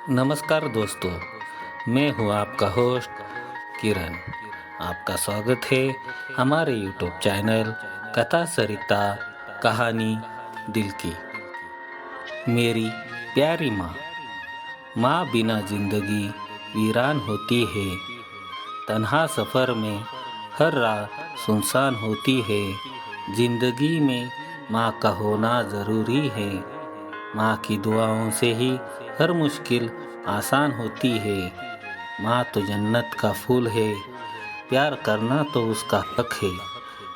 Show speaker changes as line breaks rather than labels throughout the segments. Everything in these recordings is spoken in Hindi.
नमस्कार दोस्तों, मैं हूं आपका होस्ट किरण। आपका स्वागत है हमारे यूट्यूब चैनल कथा सरिता कहानी दिल की। मेरी प्यारी माँ। माँ बिना जिंदगी वीरान होती है। तन्हा सफ़र में हर राह सुनसान होती है। जिंदगी में माँ का होना ज़रूरी है। माँ की दुआओं से ही हर मुश्किल आसान होती है। माँ तो जन्नत का फूल है, प्यार करना तो उसका हक है।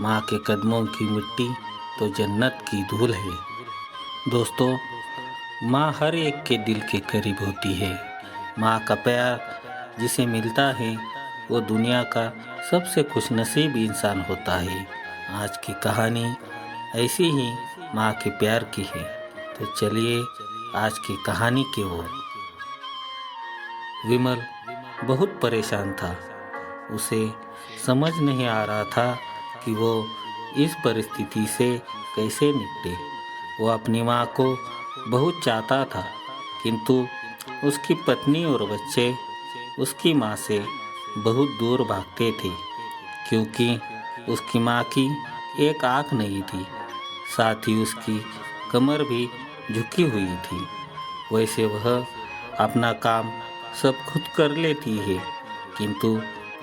माँ के कदमों की मिट्टी तो जन्नत की धूल है। दोस्तों, माँ हर एक के दिल के करीब होती है। माँ का प्यार जिसे मिलता है वो दुनिया का सबसे खुशनसीब इंसान होता है। आज की कहानी ऐसी ही माँ के प्यार की है। तो चलिए आज की कहानी की ओर। विमल बहुत परेशान था। उसे समझ नहीं आ रहा था कि वो इस परिस्थिति से कैसे निपटे। वो अपनी माँ को बहुत चाहता था, किंतु उसकी पत्नी और बच्चे उसकी माँ से बहुत दूर भागते थे, क्योंकि उसकी माँ की एक आँख नहीं थी, साथ ही उसकी कमर भी झुकी हुई थी। वैसे वह अपना काम सब खुद कर लेती है, किंतु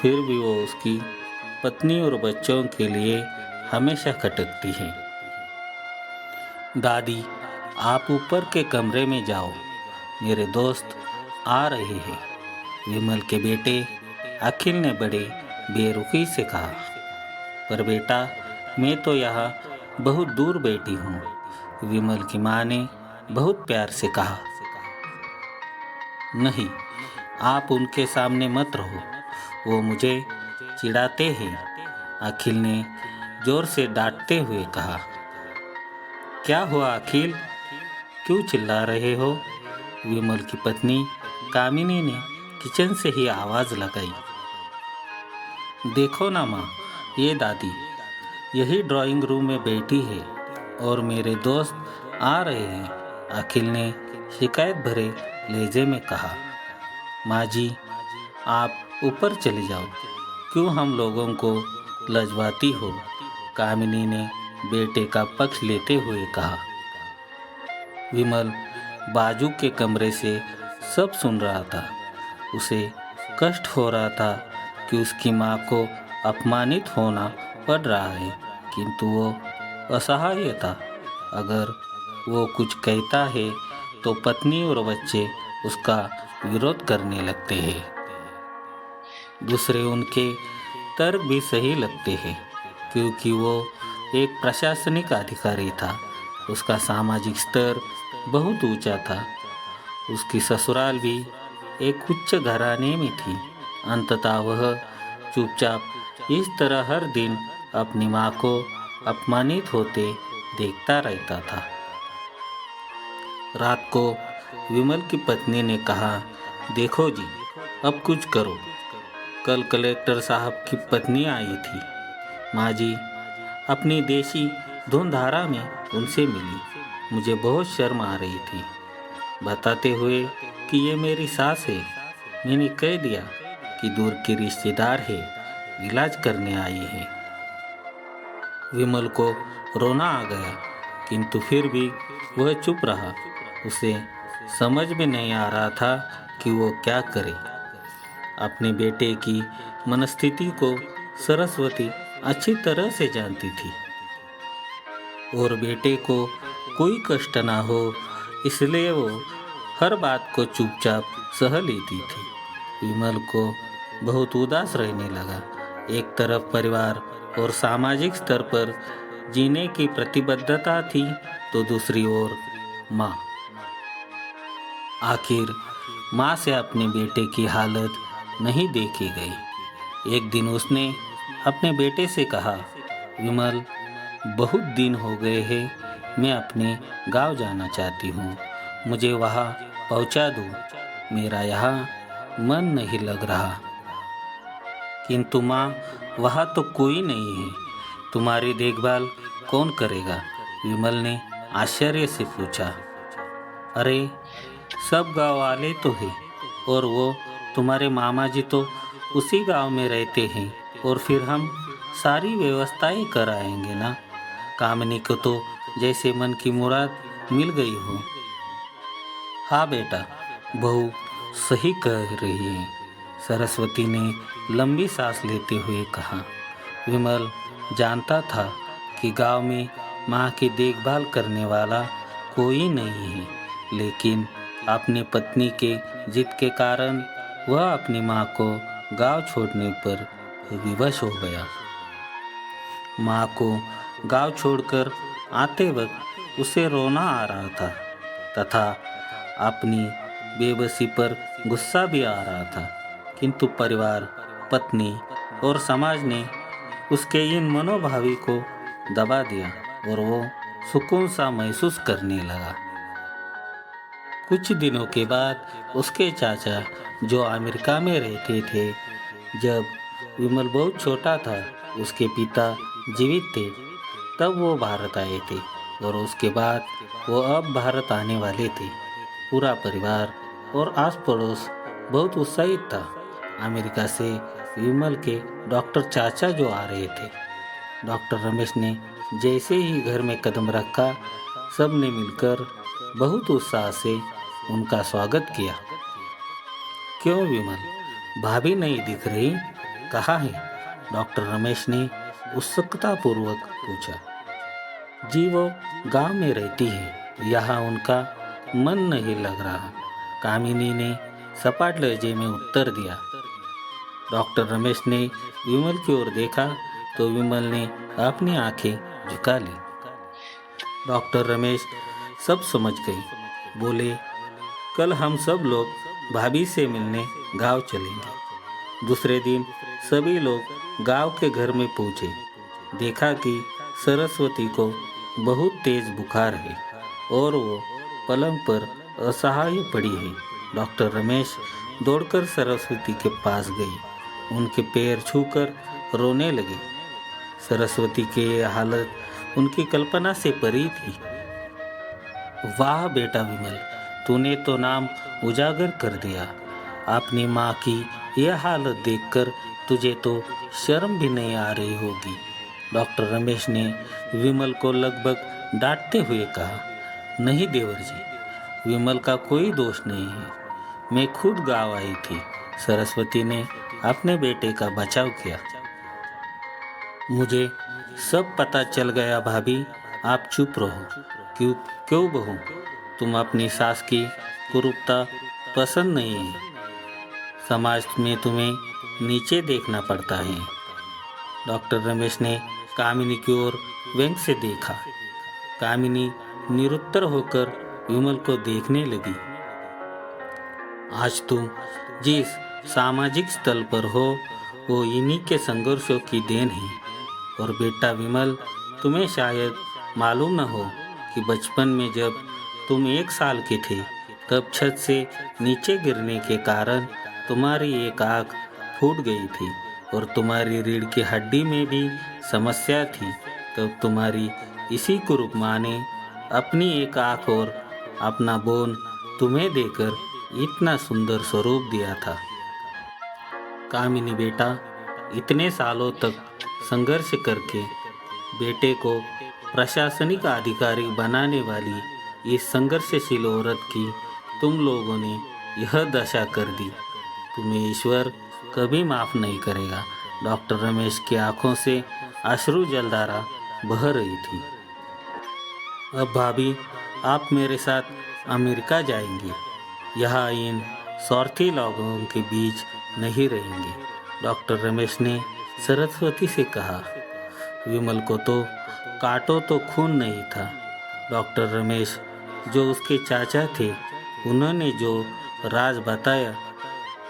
फिर भी वो उसकी पत्नी और बच्चों के लिए हमेशा खटकती है। दादी, आप ऊपर के कमरे में जाओ, मेरे दोस्त आ रहे हैं, विमल के बेटे अखिल ने बड़े बेरुखी से कहा। पर बेटा, मैं तो यहाँ बहुत दूर बैठी हूँ, विमल की माँ ने बहुत प्यार से कहा। नहीं, आप उनके सामने मत रहो, वो मुझे चिढ़ाते हैं, अखिल ने जोर से डांटते हुए कहा। क्या हुआ अखिल, क्यों चिल्ला रहे हो? विमल की पत्नी कामिनी ने किचन से ही आवाज़ लगाई। देखो ना माँ, ये दादी यही ड्राइंग रूम में बैठी है और मेरे दोस्त आ रहे हैं, अखिल ने शिकायत भरे लहजे में कहा। माँ जी, आप ऊपर चले जाओ, क्यों हम लोगों को लजवाती हो, कामिनी ने बेटे का पक्ष लेते हुए कहा। विमल बाजू के कमरे से सब सुन रहा था। उसे कष्ट हो रहा था कि उसकी माँ को अपमानित होना पड़ रहा है, किंतु वो असहाय था। अगर वो कुछ कहता है तो पत्नी और बच्चे उसका विरोध करने लगते हैं। दूसरे उनके तर्क भी सही लगते हैं, क्योंकि वो एक प्रशासनिक अधिकारी था। उसका सामाजिक स्तर बहुत ऊंचा था। उसकी ससुराल भी एक उच्च घराने में थी। अंततः वह चुपचाप इस तरह हर दिन अपनी माँ को अपमानित होते देखता रहता था। रात को विमल की पत्नी ने कहा, देखो जी, अब कुछ करो। कल कलेक्टर साहब की पत्नी आई थी। माँ जी अपनी देशी धुनधारा में उनसे मिली। मुझे बहुत शर्म आ रही थी, बताते हुए कि ये मेरी सास है। मैंने कह दिया कि दूर की रिश्तेदार है, इलाज करने आई है। विमल को रोना आ गया, किंतु फिर भी वह चुप रहा। उसे समझ में नहीं आ रहा था कि वो क्या करे। अपने बेटे की मनस्थिति को सरस्वती अच्छी तरह से जानती थी और बेटे को कोई कष्ट ना हो, इसलिए वो हर बात को चुपचाप सह लेती थी। विमल को बहुत उदास रहने लगा। एक तरफ परिवार और सामाजिक स्तर पर जीने की प्रतिबद्धता थी, तो दूसरी ओर माँ। आखिर माँ से अपने बेटे की हालत नहीं देखी गई। एक दिन उसने अपने बेटे से कहा, विमल, बहुत दिन हो गए हैं, मैं अपने गांव जाना चाहती हूँ, मुझे वहाँ पहुँचा दो, मेरा यहाँ मन नहीं लग रहा। किंतु माँ, वहाँ तो कोई नहीं है, तुम्हारी देखभाल कौन करेगा? विमल ने आश्चर्य से पूछा। अरे, सब गांव वाले तो हैं और वो तुम्हारे मामा जी तो उसी गांव में रहते हैं और फिर हम सारी व्यवस्थाएं कराएंगे ना। कामिनी को तो जैसे मन की मुराद मिल गई हो। हाँ बेटा, बहू सही कह रही है, सरस्वती ने लंबी सांस लेते हुए कहा। विमल जानता था कि गांव में माँ की देखभाल करने वाला कोई नहीं है, लेकिन अपनी पत्नी के जिद के कारण वह अपनी माँ को गांव छोड़ने पर विवश हो गया। माँ को गांव छोड़कर आते वक्त उसे रोना आ रहा था तथा अपनी बेबसी पर गुस्सा भी आ रहा था, किंतु परिवार, पत्नी और समाज ने उसके इन मनोभावी को दबा दिया और वो सुकून सा महसूस करने लगा। कुछ दिनों के बाद उसके चाचा जो अमेरिका में रहते थे, जब विमल बहुत छोटा था, उसके पिता जीवित थे, तब वो भारत आए थे और उसके बाद वो अब भारत आने वाले थे। पूरा परिवार और आस पड़ोस बहुत उत्साहित था। अमेरिका से विमल के डॉक्टर चाचा जो आ रहे थे। डॉक्टर रमेश ने जैसे ही घर में कदम रखा, सब ने मिलकर बहुत उत्साह से उनका स्वागत किया। क्यों विमल, भाभी नहीं दिख रही, कहाँ है? डॉक्टर रमेश ने उत्सुकतापूर्वक पूछा। जी वो गांव में रहती है, यहाँ उनका मन नहीं लग रहा, कामिनी ने सपाट लहजे में उत्तर दिया। डॉक्टर रमेश ने विमल की ओर देखा तो विमल ने अपनी आंखें झुका ली। डॉक्टर रमेश सब समझ गई, बोले, कल हम सब लोग भाभी से मिलने गांव चलेंगे। दूसरे दिन सभी लोग गांव के घर में पहुंचे। देखा कि सरस्वती को बहुत तेज बुखार है और वो पलंग पर असहाय पड़ी है। डॉक्टर रमेश दौड़कर सरस्वती के पास गई, उनके पैर छूकर रोने लगे। सरस्वती की यह हालत उनकी कल्पना से परी थी। वाह बेटा विमल, तूने तो नाम उजागर कर दिया। अपनी माँ की यह हालत देखकर तुझे तो शर्म भी नहीं आ रही होगी। डॉक्टर रमेश ने विमल को लगभग डांटते हुए कहा। नहीं देवर जी, विमल का कोई दोष नहीं है, मैं खुद गाँव आई थी। सरस्वती ने अपने बेटे का बचाव किया। मुझे सब पता चल गया भाभी, आप चुप रहो। क्यों क्यों बहू, तुम अपनी सास की कुरूपता पसंद नहीं है, समाज में तुम्हें नीचे देखना पड़ता है। डॉक्टर रमेश ने कामिनी की ओर व्यंग से देखा। कामिनी निरुत्तर होकर विमल को देखने लगी। आज तुम जिस सामाजिक स्थल पर हो वो इन्हीं के संघर्षों की देन है। और बेटा विमल, तुम्हें शायद मालूम न हो कि बचपन में जब तुम 1 साल के थे, तब छत से नीचे गिरने के कारण तुम्हारी एक आँख फूट गई थी और तुम्हारी रीढ़ की हड्डी में भी समस्या थी। तब तुम्हारी इसी कुरूप माँ ने अपनी एक आँख और अपना बोन तुम्हें देकर इतना सुंदर स्वरूप दिया था। कामिनी बेटा, इतने सालों तक संघर्ष करके बेटे को प्रशासनिक अधिकारी बनाने वाली इस संघर्षशील औरत की तुम लोगों ने यह दशा कर दी। तुम्हें ईश्वर कभी माफ़ नहीं करेगा। डॉक्टर रमेश की आंखों से अश्रु जलधारा बह रही थी। अब भाभी, आप मेरे साथ अमेरिका जाएंगी, यहाँ इन स्वार्थी लोगों के बीच नहीं रहेंगे। डॉक्टर रमेश ने सरस्वती से कहा। विमल को तो काटो तो खून नहीं था। डॉक्टर रमेश जो उसके चाचा थे, उन्होंने जो राज बताया,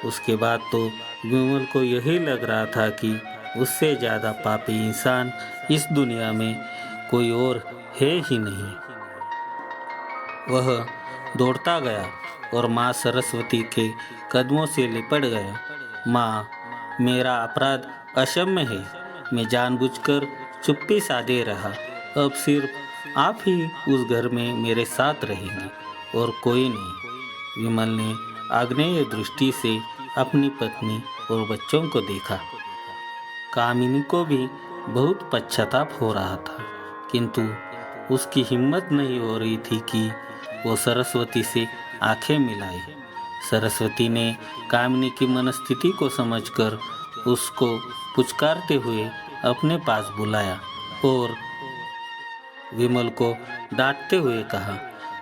उसके बाद तो विमल को यही लग रहा था कि उससे ज़्यादा पापी इंसान इस दुनिया में कोई और है ही नहीं। वह दौड़ता गया और माँ सरस्वती के कदमों से लिपट गया। माँ, मेरा अपराध अक्षम्य है, मैं जानबूझकर चुप्पी साधे रहा। अब सिर्फ आप ही उस घर में मेरे साथ रहेंगे और कोई नहीं। विमल ने आग्नेय दृष्टि से अपनी पत्नी और बच्चों को देखा। कामिनी को भी बहुत पश्चाताप हो रहा था, किंतु उसकी हिम्मत नहीं हो रही थी कि वो सरस्वती से आंखें मिलाए। सरस्वती ने कामिनी की मनस्थिति को समझकर उसको पुचकारते हुए अपने पास बुलाया और विमल को डांटते हुए कहा,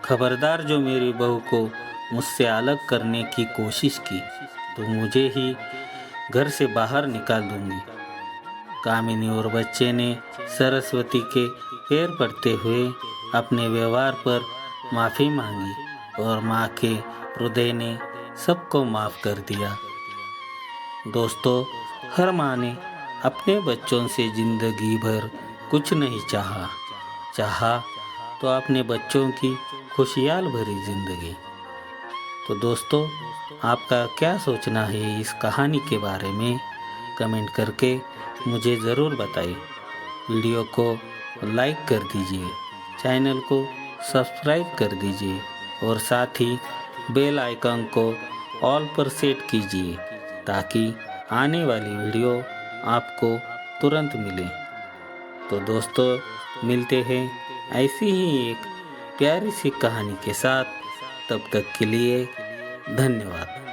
खबरदार, जो मेरी बहू को मुझसे अलग करने की कोशिश की तो मुझे ही घर से बाहर निकाल दूंगी। कामिनी और बच्चे ने सरस्वती के पैर पड़ते हुए अपने व्यवहार पर माफ़ी मांगी और माँ के हृदय ने सबको माफ़ कर दिया। दोस्तों, हर माँ ने अपने बच्चों से जिंदगी भर कुछ नहीं चाहा तो अपने बच्चों की खुशहाल भरी जिंदगी। तो दोस्तों, आपका क्या सोचना है इस कहानी के बारे में, कमेंट करके मुझे ज़रूर बताइए। वीडियो को लाइक कर दीजिए, चैनल को सब्सक्राइब कर दीजिए और साथ ही बेल आइकन को ऑल पर सेट कीजिए ताकि आने वाली वीडियो आपको तुरंत मिले। तो दोस्तों, मिलते हैं ऐसी ही एक प्यारी सी कहानी के साथ। तब तक के लिए धन्यवाद।